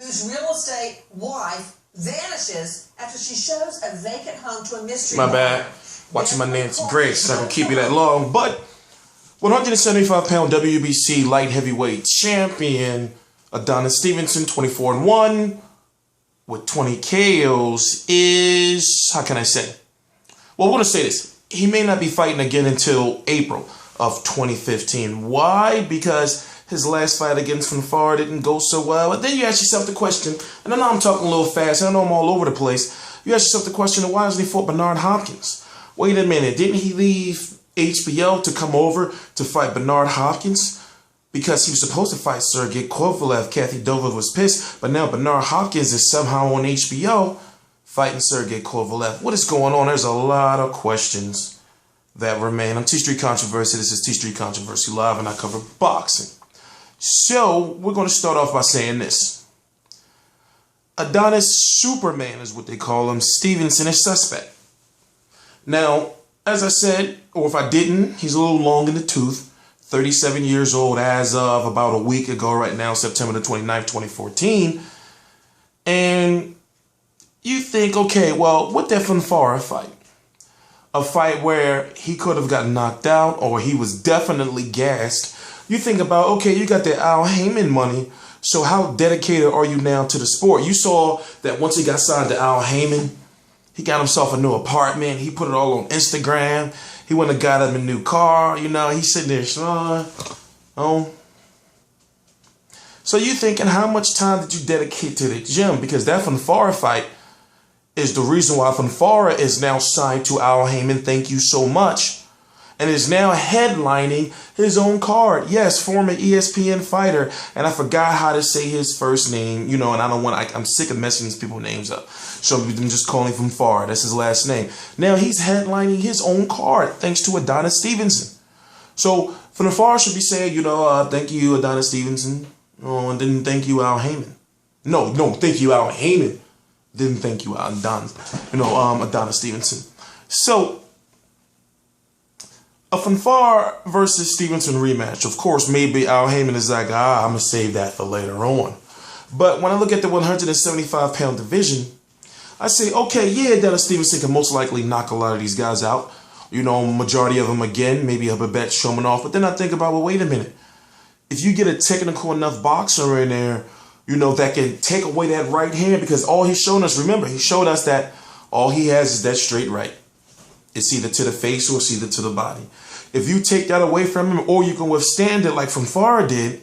whose real estate wife vanishes after she shows a vacant home to a mystery My buyer. bad. Watching my Nancy Grace. Not going to keep you that long. But 175-pound WBC light heavyweight champion Adonis Stevenson, 24-1 with 20 KOs is, how can I say? Well, I want to say this. He may not be fighting again until April of 2015. Why? Because his last fight against Fonfara didn't go so well. And then you ask yourself the question, and I know I'm talking a little fast, and I know I'm all over the place. You ask yourself the question, why hasn't he fought Bernard Hopkins? Wait a minute, didn't he leave HBO to come over to fight Bernard Hopkins? Because he was supposed to fight Sergey Kovalev. Kathy Dover was pissed, but now Bernard Hopkins is somehow on HBO fighting Sergey Kovalev. What is going on? There's a lot of questions that remain. I'm T-Street Controversy. This is T-Street Controversy Live, and I cover boxing. So, we're going to start off by saying this. Adonis Superman is what they call him. Stevenson is suspect. Now, as I said, or if I didn't, he's a little long in the tooth. 37 years old as of about a week ago right now, September the 29th, 2014. And you think, okay, well, what that Fonfara fight? A fight where he could have gotten knocked out or he was definitely gassed. You think about, okay, you got the Al Heyman money, so how dedicated are you now to the sport? You saw that once he got signed to Al Heyman, he got himself a new apartment. He put it all on Instagram. He went and got him a new car. You know, he's sitting there, oh. So you thinking, how much time did you dedicate to the gym? Because that Fonfara fight is the reason why Fonfara is now signed to Al Heyman. Thank you so much. And is now headlining his own card. Yes, former ESPN fighter. And I forgot how to say his first name. You know, and I don't want, I'm sick of messing these people's names up. So I'm just calling him Fonfara. That's his last name. Now he's headlining his own card thanks to Adonis Stevenson. So Fonfara should be saying, you know, thank you, Adonis Stevenson. Oh, and didn't thank you, Al Heyman. No, thank you, Al Heyman. Didn't thank you, Adonis Stevenson. So, a Fonfara versus Stevenson rematch. Of course, maybe Al Heyman is like, I'm going to save that for later on. But when I look at the 175-pound division, I say, okay, yeah, Adonis Stevenson can most likely knock a lot of these guys out. You know, majority of them again, maybe a Babette Shomanov. But then I think about, well, wait a minute. If you get a technical enough boxer in there, you know, that can take away that right hand, because all he's shown us, remember, he showed us that all he has is that straight right. It's either to the face or it's either to the body. If you take that away from him, or you can withstand it like Fonfara did,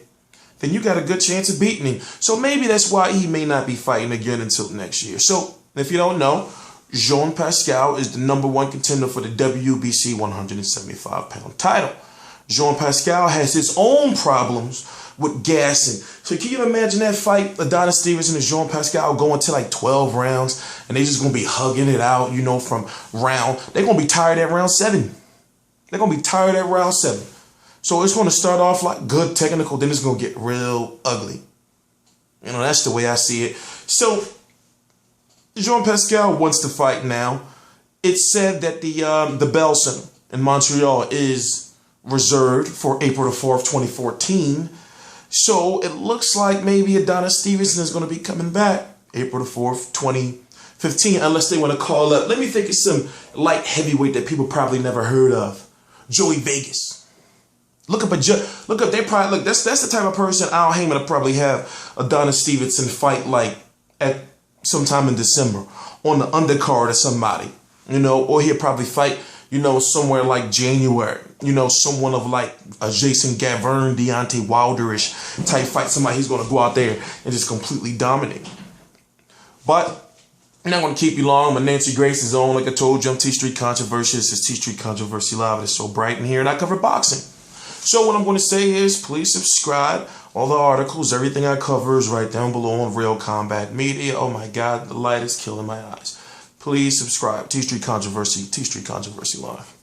then you got a good chance of beating him. So maybe that's why he may not be fighting again until next year. So if you don't know, Jean Pascal is the #1 contender for the WBC 175-pound title. Jean Pascal has his own problems with gassing. So can you imagine that fight, Adonis Stevenson and Jean Pascal going to like 12 rounds, and they just going to be hugging it out, you know, from round. They're going to be tired at round 7. They're going to be tired at round 7. So it's going to start off like good technical, then it's going to get real ugly. You know, that's the way I see it. So Jean Pascal wants to fight now. It's said that the Bell Center in Montreal is reserved for April the 4th, 2014. So it looks like maybe Adonis Stevenson is going to be coming back April the 4th, 2015, unless they want to call up. Let me think of some light heavyweight that people probably never heard of. Joey Vegas. Look up, they probably, look, that's the type of person Al Heyman will probably have Adonis Stevenson fight like at sometime in December on the undercard of somebody, you know, or he'll probably fight, you know, somewhere like January, you know, someone of like a Jason Gavern, Deontay Wilder-ish type fight. Somebody he's going to go out there and just completely dominate. But I'm not going to keep you long. My Nancy Grace is on. Like I told you, I'm T-Street Controversy. This is T-Street Controversy Live. It's so bright in here, and I cover boxing. So what I'm going to say is, please subscribe. All the articles, everything I cover is right down below on Real Combat Media. Oh my God, the light is killing my eyes. Please subscribe. T-Street Controversy Live.